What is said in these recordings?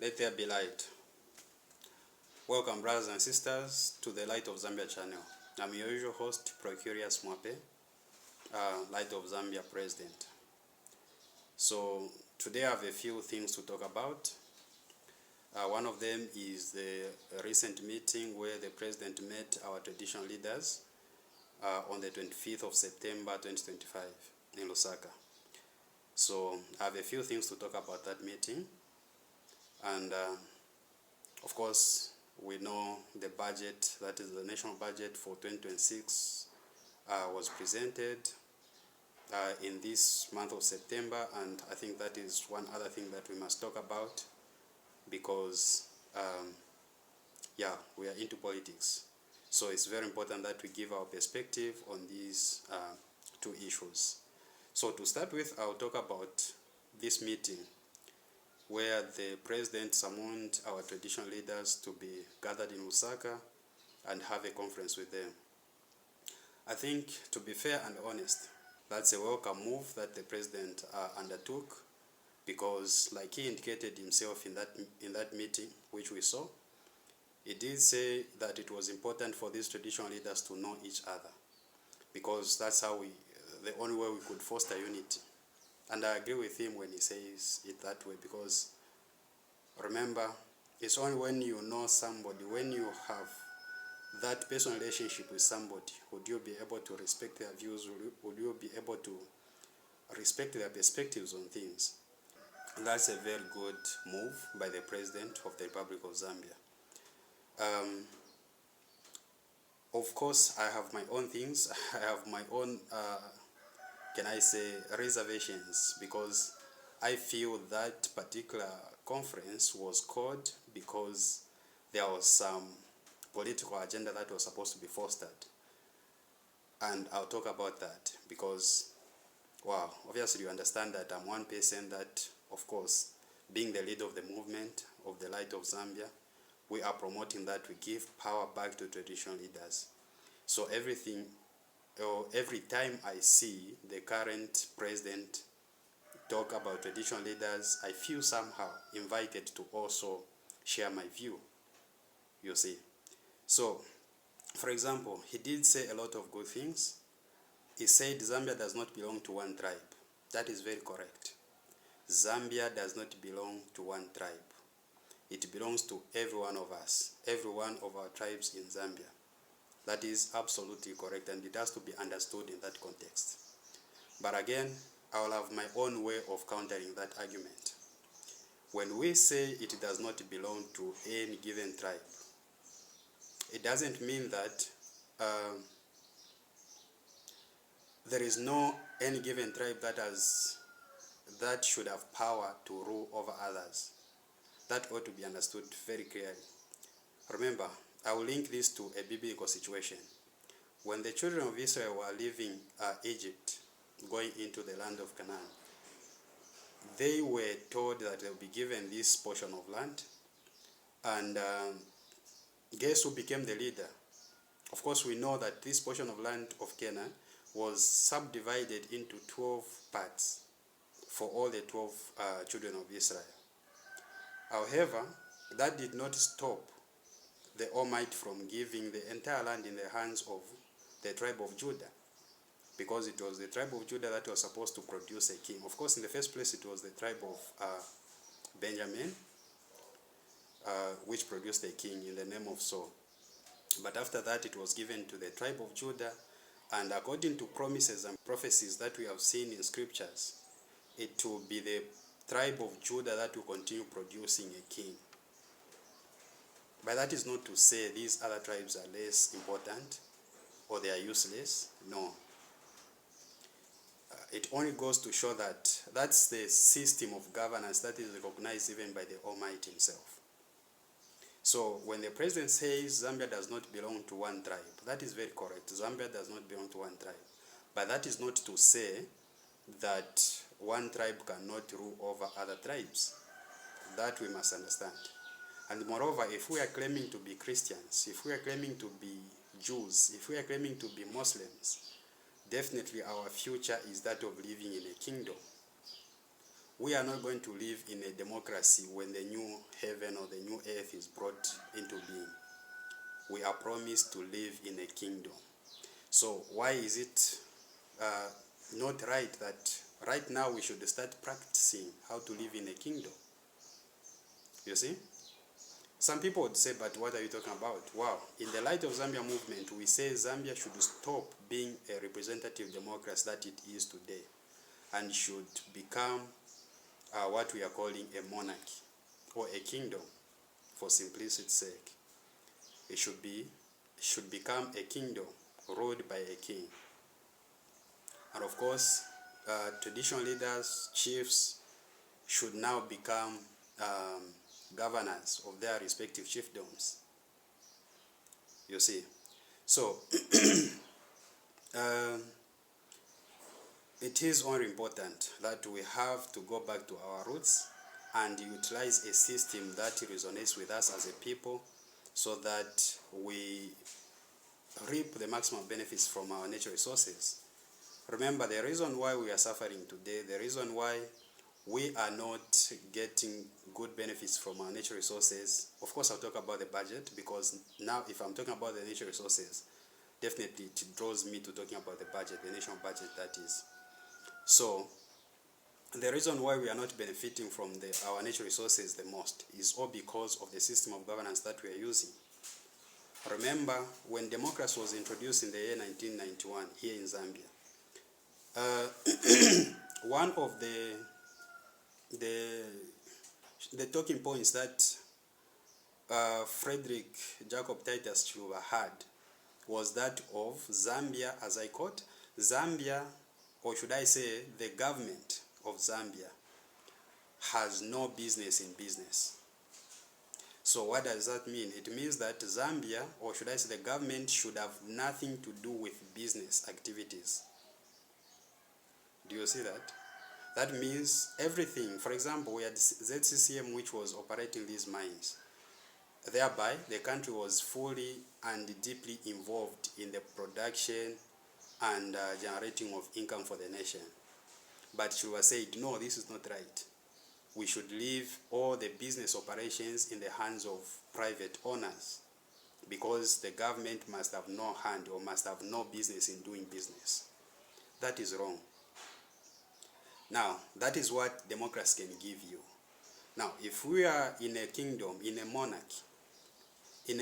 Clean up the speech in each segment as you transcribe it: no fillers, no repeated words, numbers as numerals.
Let there be light. Welcome, brothers and sisters, to the Light of Zambia channel. I'm your usual host, Procurious Mwape, Light of Zambia President. So today I have a few things to talk about. One of them is the recent meeting where the President met our traditional leaders on the 25th of September 2025 in Lusaka. So I have a few things to talk about that meeting. And of course, we know the budget, that is the national budget for 2026, was presented in this month of September, and I think that is one other thing that we must talk about because, we are into politics. So it's very important that we give our perspective on these two issues. So to start with, I'll talk about this meeting where the President summoned our traditional leaders to be gathered in Lusaka and have a conference with them. I think, to be fair and honest, that's a welcome move that the President undertook, because like he indicated himself in that meeting, which we saw, he did say that it was important for these traditional leaders to know each other, because that's how the only way we could foster unity. And I agree with him when he says it that way, because remember, it's only when you know somebody, when you have that personal relationship with somebody, would you be able to respect their views, would you be able to respect their perspectives on things. And that's a very good move by the President of the Republic of Zambia. Of course, I have my own things, I have my own reservations, because I feel that particular conference was called because there was some political agenda that was supposed to be fostered. And I'll talk about that because, obviously you understand that I'm one person that, of course, being the leader of the movement of the Light of Zambia, we are promoting that we give power back to traditional leaders. So every time I see the current president talk about traditional leaders, I feel somehow invited to also share my view, you see. So, for example, he did say a lot of good things. He said Zambia does not belong to one tribe. That is very correct. Zambia does not belong to one tribe. It belongs to every one of us, every one of our tribes in Zambia. That is absolutely correct, and it has to be understood in that context. But again, I will have my own way of countering that argument. When we say it does not belong to any given tribe, it doesn't mean that there is no any given tribe that should have power to rule over others. That ought to be understood very clearly. Remember, I will link this to a biblical situation. When the children of Israel were leaving Egypt, going into the land of Canaan, they were told that they will be given this portion of land, and guess who became the leader? Of course, we know that this portion of land of Canaan was subdivided into 12 parts for all the 12 children of Israel. However, that did not stop the Almighty from giving the entire land in the hands of the tribe of Judah, because it was the tribe of Judah that was supposed to produce a king. Of course, in the first place, it was the tribe of Benjamin, which produced a king in the name of Saul. But after that, it was given to the tribe of Judah, and according to promises and prophecies that we have seen in scriptures, it will be the tribe of Judah that will continue producing a king. But that is not to say these other tribes are less important or they are useless. No. It only goes to show that that's the system of governance that is recognized even by the Almighty himself. So when the President says Zambia does not belong to one tribe, that is very correct. Zambia does not belong to one tribe. But that is not to say that one tribe cannot rule over other tribes. That we must understand. And moreover, if we are claiming to be Christians, if we are claiming to be Jews, if we are claiming to be Muslims, definitely our future is that of living in a kingdom we are not going to live in a democracy when the new heaven or the new earth is brought into being. We are promised to live in a kingdom. So why is it not right that right now we should start practicing how to live in a kingdom? You see? Some people would say, but what are you talking about? Wow, in the light of Zambia movement, we say Zambia should stop being a representative democracy that it is today and should become what we are calling a monarchy or a kingdom for simplicity's sake. It should become a kingdom ruled by a king. And of course, traditional leaders, chiefs, should now become governors of their respective chiefdoms. You see. So, it is only important that we have to go back to our roots and utilize a system that resonates with us as a people so that we reap the maximum benefits from our natural resources. Remember, the reason why we are suffering today, the reason why we are not getting good benefits from our natural resources, of course I'll talk about the budget, because now if I'm talking about the natural resources, definitely it draws me to talking about the budget, the national budget that is. So, the reason why we are not benefiting from our natural resources the most is all because of the system of governance that we are using. Remember, when democracy was introduced in the year 1991 here in Zambia, one of the talking points that Frederick Jacob Titus Chiluba had was that of Zambia, as I quote, Zambia, or should I say the government of Zambia, has no business in business. So what does that mean? It means that Zambia, or should I say the government, should have nothing to do with business activities. Do you see that? That means everything. For example, we had ZCCM, which was operating these mines. Thereby, the country was fully and deeply involved in the production and generating of income for the nation. But she was said, no, this is not right. We should leave all the business operations in the hands of private owners, because the government must have no hand or must have no business in doing business. That is wrong. Now, that is what democracy can give you. Now, if we are in a kingdom, in a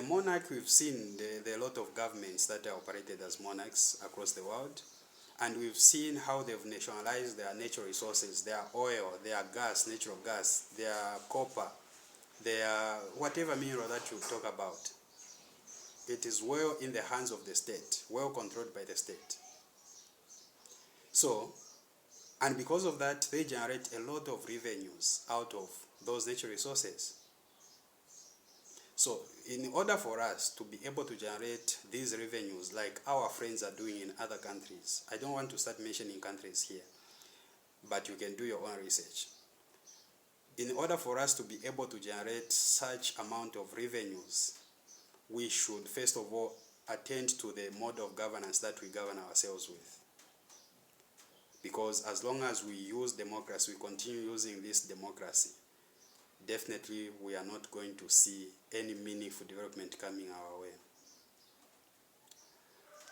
monarchy, we've seen there are a lot of governments that are operated as monarchs across the world, and we've seen how they've nationalized their natural resources, their oil, their gas, natural gas, their copper, their whatever mineral that you talk about. It is well in the hands of the state, well controlled by the state. So, and because of that, they generate a lot of revenues out of those natural resources. So, in order for us to be able to generate these revenues like our friends are doing in other countries, I don't want to start mentioning countries here, but you can do your own research. In order for us to be able to generate such amount of revenues, we should first of all attend to the mode of governance that we govern ourselves with. Because as long as we use democracy, we continue using this democracy, definitely we are not going to see any meaningful development coming our way.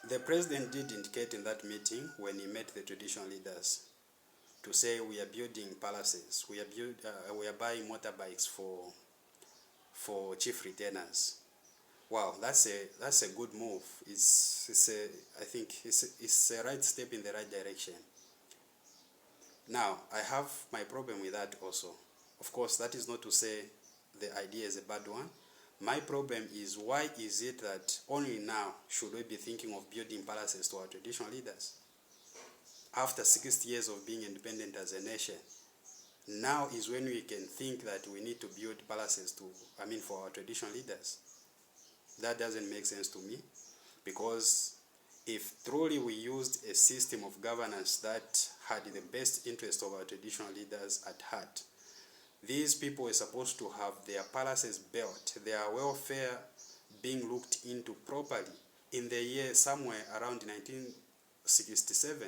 The president did indicate in that meeting when he met the traditional leaders to say we are building palaces, we are buying motorbikes for chief retainers. Wow, that's a good move. I think it's a right step in the right direction. Now, I have my problem with that also. Of course, that is not to say the idea is a bad one. My problem is, why is it that only now should we be thinking of building palaces to our traditional leaders? After 60 years of being independent as a nation, now is when we can think that we need to build palaces for our traditional leaders. That doesn't make sense to me, because if truly we used a system of governance that had the best interest of our traditional leaders at heart, these people were supposed to have their palaces built, their welfare being looked into properly in the year somewhere around 1967.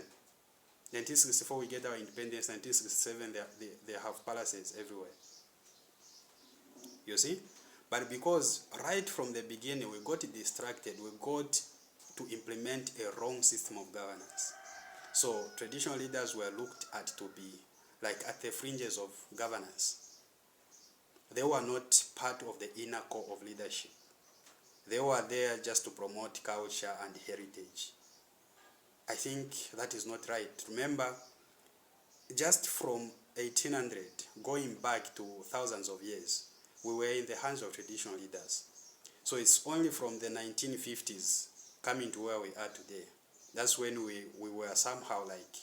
1964 we get our independence, 1967 they have palaces everywhere. You see? But because right from the beginning we got distracted, we got to implement a wrong system of governance. So traditional leaders were looked at to be like at the fringes of governance. They were not part of the inner core of leadership. They were there just to promote culture and heritage. I think that is not right. Remember, just from 1800 going back to thousands of years, we were in the hands of traditional leaders. So it's only from the 1950s coming to where we are today. That's when we were somehow like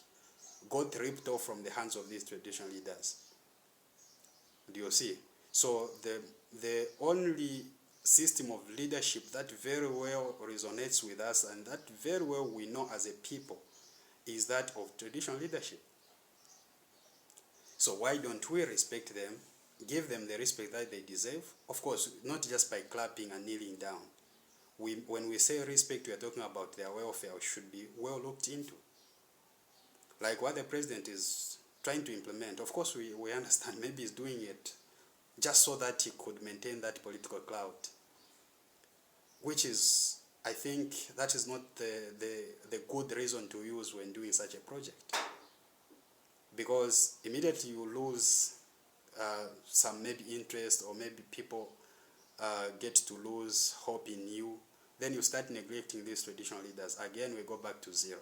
got ripped off from the hands of these traditional leaders. Do you see? So the only system of leadership that very well resonates with us and that very well we know as a people is that of traditional leadership. So why don't we respect them, give them the respect that they deserve? Of course, not just by clapping and kneeling down. When we say respect, we are talking about their welfare, which should be well looked into. Like what the president is trying to implement. Of course, we understand maybe he's doing it just so that he could maintain that political clout, which is, I think, that is not the good reason to use when doing such a project. Because immediately you lose some maybe interest, or maybe people get to lose hope in you, then you start neglecting these traditional leaders. Again, we go back to zero.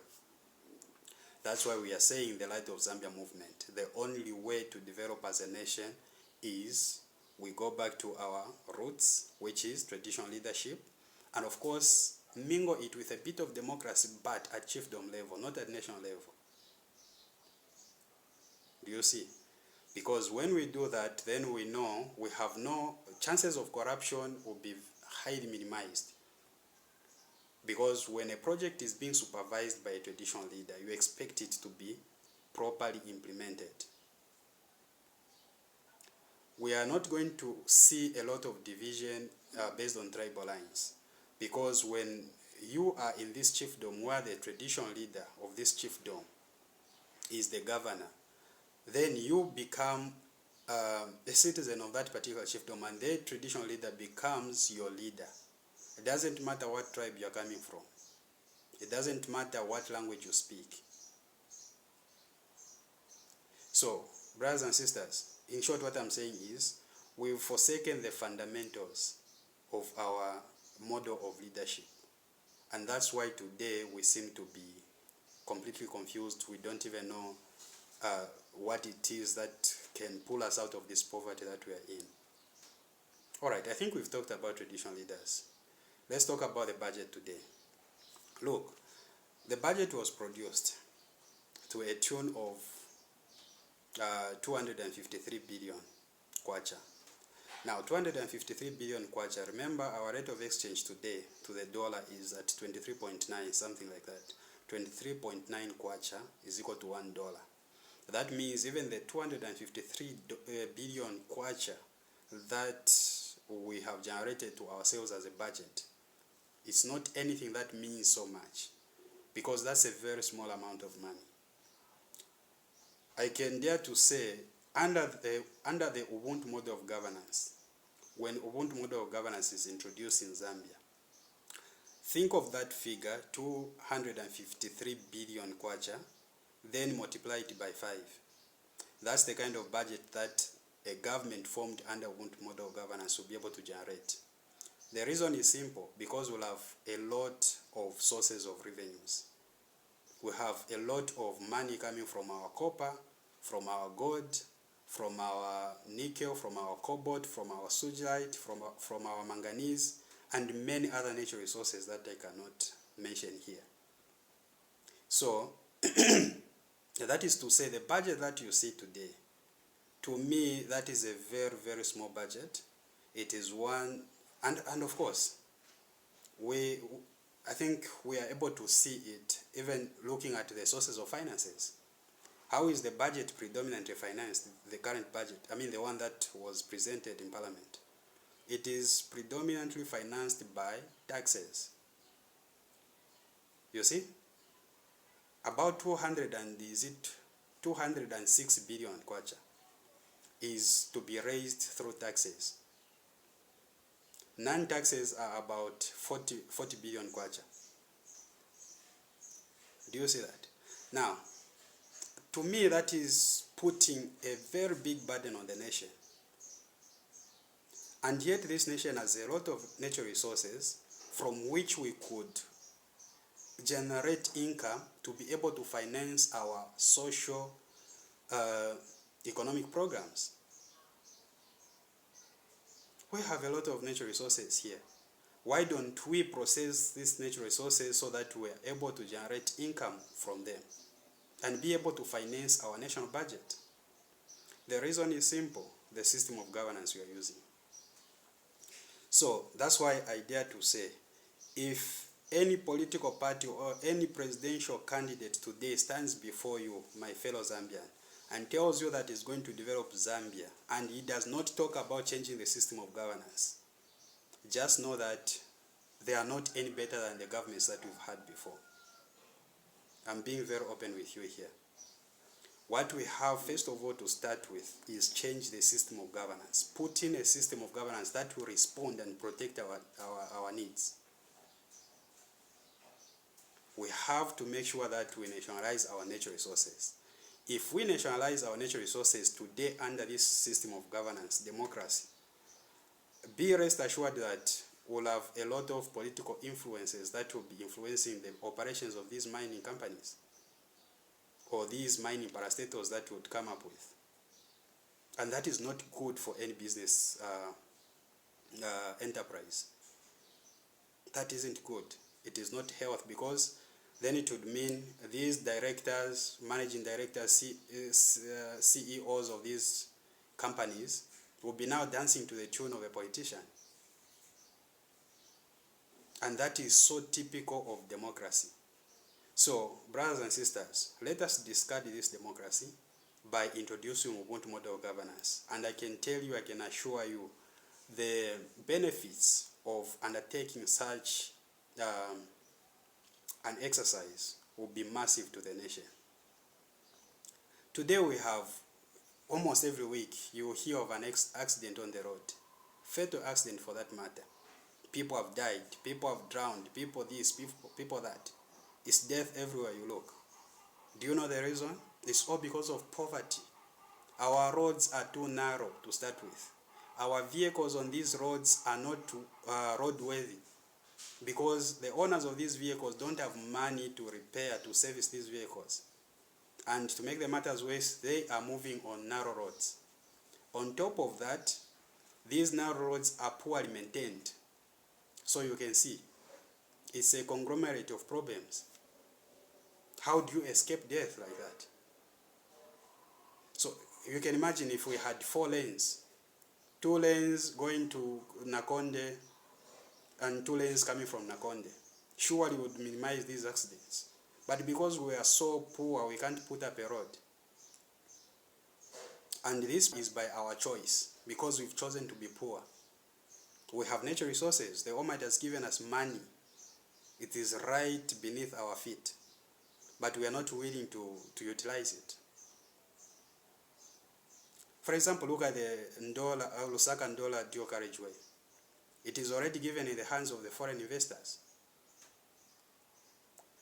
That's why we are saying the Light of Zambia movement. The only way to develop as a nation is we go back to our roots, which is traditional leadership, and of course, mingle it with a bit of democracy, but at chiefdom level, not at national level. Do you see? Because when we do that, then we know we have no chances of corruption will be highly minimized. Because when a project is being supervised by a traditional leader, you expect it to be properly implemented. We are not going to see a lot of division based on tribal lines. Because when you are in this chiefdom where the traditional leader of this chiefdom is the governor, then you become a citizen of that particular chiefdom, and the traditional leader becomes your leader. It doesn't matter what tribe you are coming from. It doesn't matter what language you speak. So, brothers and sisters, in short, what I'm saying is we've forsaken the fundamentals of our model of leadership. And that's why today we seem to be completely confused. We don't even know what it is that can pull us out of this poverty that we are in. All right, I think we've talked about traditional leaders. Let's talk about the budget today. Look, the budget was produced to a tune of 253 billion kwacha. Now, 253 billion kwacha, remember our rate of exchange today to the dollar is at 23.9, something like that. 23.9 kwacha is equal to $1. That means even the 253 billion kwacha that we have generated to ourselves as a budget, it's not anything that means so much, because that's a very small amount of money. I can dare to say, under the Ubuntu model of governance, when Ubuntu model of governance is introduced in Zambia, think of that figure, 253 billion kwacha, then multiply it by 5. That's the kind of budget that a government formed under Ubuntu model of governance will be able to generate. The reason is simple, because we'll have a lot of sources of revenues. We have a lot of money coming from our copper, from our gold, from our nickel, from our cobalt, from our sugilite, from our manganese, and many other natural resources that I cannot mention here. So, that is to say, the budget that you see today, to me, that is a very, very small budget. It is one, and of course, I think we are able to see it even looking at the sources of finances. How is the budget predominantly financed, the current budget? I mean, the one that was presented in Parliament. It is predominantly financed by taxes. You see? about 206 billion kwacha is to be raised through taxes. Non-taxes are about 40 billion kwacha. Do you see that? Now, to me, that is putting a very big burden on the nation. And yet this nation has a lot of natural resources from which we could generate income to be able to finance our social economic programs. We have a lot of natural resources here. Why don't we process these natural resources so that we are able to generate income from them and be able to finance our national budget? The reason is simple: the system of governance we are using. So that's why I dare to say, if any political party or any presidential candidate today stands before you, my fellow Zambian, and tells you that he's going to develop Zambia, and he does not talk about changing the system of governance, just know that they are not any better than the governments that we've had before. I'm being very open with you here. What we have, first of all, to start with is change the system of governance. Put in a system of governance that will respond and protect our needs. We have to make sure that we nationalize our natural resources. If we nationalize our natural resources today under this system of governance, democracy, be rest assured that we'll have a lot of political influences that will be influencing the operations of these mining companies or these mining parastatals that would come up with. And that is not good for any business enterprise. That isn't good. It is not health, because then it would mean these directors, managing directors, CEOs of these companies will be now dancing to the tune of a politician. And that is so typical of democracy. So, brothers and sisters, let us discard this democracy by introducing Ubuntu model of governance. And I can tell you, I can assure you, the benefits of undertaking such an exercise will be massive to the nation. Today we have, almost every week, you hear of an accident on the road. Fatal accident for that matter. People have died, people have drowned, people this, people that. It's death everywhere you look. Do you know the reason? It's all because of poverty. Our roads are too narrow to start with. Our vehicles on these roads are not roadworthy, because the owners of these vehicles don't have money to repair, to service these vehicles. And to make the matters worse, they are moving on narrow roads. On top of that, these narrow roads are poorly maintained. So you can see, it's a conglomerate of problems. How do you escape death like that? So you can imagine if we had 4 lanes, 2 lanes going to Nakonde and 2 lanes coming from Nakonde, surely would minimize these accidents. But because we are so poor, we can't put up a road. And this is by our choice, because we've chosen to be poor. We have natural resources. The Almighty has given us money. It is right beneath our feet. But we are not willing to utilize it. For example, look at the Lusaka-Ndola dual carriageway. It is already given in the hands of the foreign investors.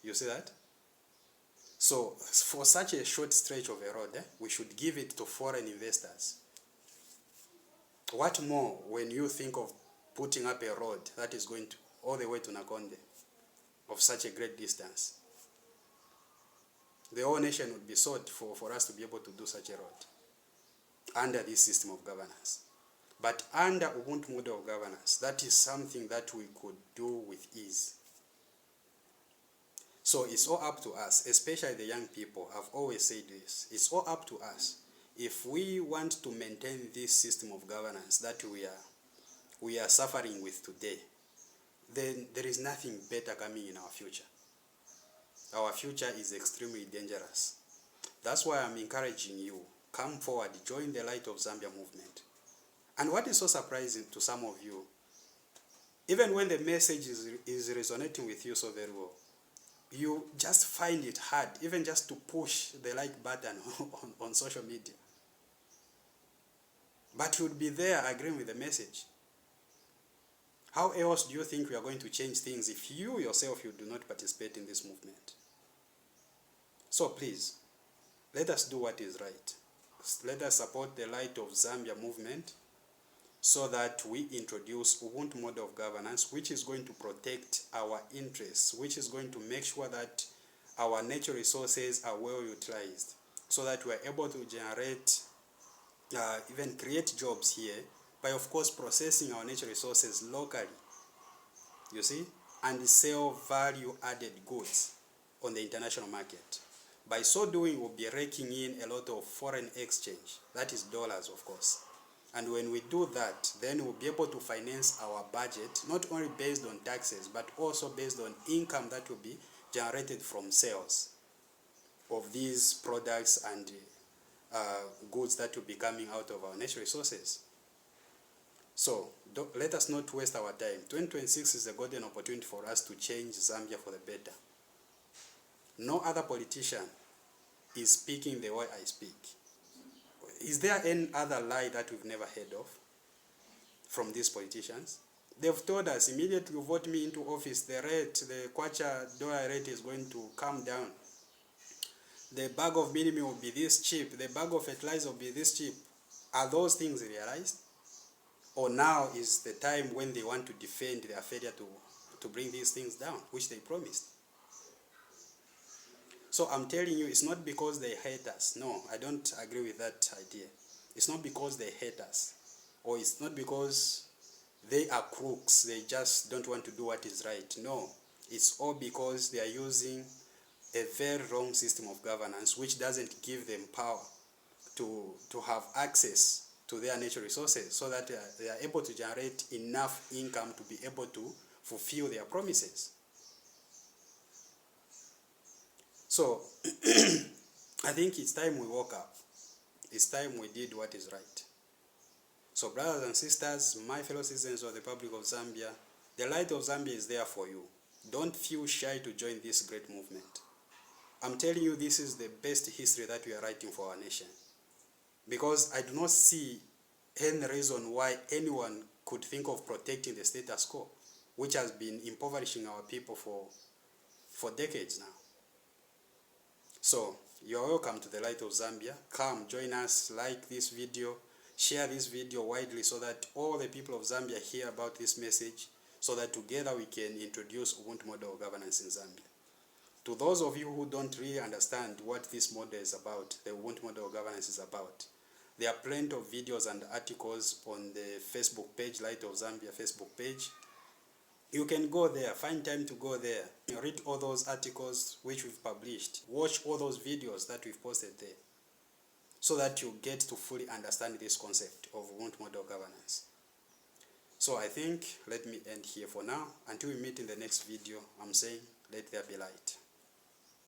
You see that? So, for such a short stretch of a road, we should give it to foreign investors. What more when you think of putting up a road that is going all the way to Nakonde of such a great distance? The whole nation would be sought for us to be able to do such a road under this system of governance. But under Ubuntu model of governance, that is something that we could do with ease. So it's all up to us, especially the young people. I've always said this. It's all up to us. If we want to maintain this system of governance that we are suffering with today, then there is nothing better coming in our future. Our future is extremely dangerous. That's why I'm encouraging you, come forward, join the Light of Zambia movement. And what is so surprising to some of you, even when the message is resonating with you so very well, you just find it hard, even just to push the like button on social media. But you would be there agreeing with the message. How else do you think we are going to change things if you yourself, you do not participate in this movement? So please, let us do what is right. Let us support the Light of Zambia movement so that we introduce Ubuntu model of governance, which is going to protect our interests, which is going to make sure that our natural resources are well utilized, so that we are able to generate, even create jobs here, by of course processing our natural resources locally, you see, and sell value-added goods on the international market. By so doing, we'll be raking in a lot of foreign exchange, that is dollars of course. And when we do that, then we'll be able to finance our budget, not only based on taxes, but also based on income that will be generated from sales of these products and goods that will be coming out of our natural resources. So let us not waste our time. 2026 is a golden opportunity for us to change Zambia for the better. No other politician is speaking the way I speak. Is there any other lie that we've never heard of from these politicians? They've told us immediately you vote me into office, the kwacha dollar rate is going to come down. The bag of minimum will be this cheap. The bag of fertilizer will be this cheap. Are those things realized? Or now is the time when they want to defend their failure to bring these things down, which they promised? So I'm telling you, it's not because they hate us. No, I don't agree with that idea. It's not because they hate us. Or it's not because they are crooks. They just don't want to do what is right. No, it's all because they are using a very wrong system of governance which doesn't give them power to have access to their natural resources, so that they are able to generate enough income to be able to fulfill their promises. So I think it's time we woke up. It's time we did what is right. So brothers and sisters, my fellow citizens of the Republic of Zambia, the Light of Zambia is there for you. Don't feel shy to join this great movement. I'm telling you, this is the best history that we are writing for our nation. Because I do not see any reason why anyone could think of protecting the status quo, which has been impoverishing our people for decades now. So, you're welcome to the Light of Zambia. Come, join us, like this video, share this video widely so that all the people of Zambia hear about this message, so that together we can introduce Ubuntu model of governance in Zambia. To those of you who don't really understand what this model is about, the Ubuntu model of governance is about, there are plenty of videos and articles on the Facebook page, Light of Zambia Facebook page. You can go there, find time to go there, read all those articles which we've published, watch all those videos that we've posted there, so that you get to fully understand this concept of Ubuntu model governance. So I think, let me end here for now. Until we meet in the next video, I'm saying, let there be light.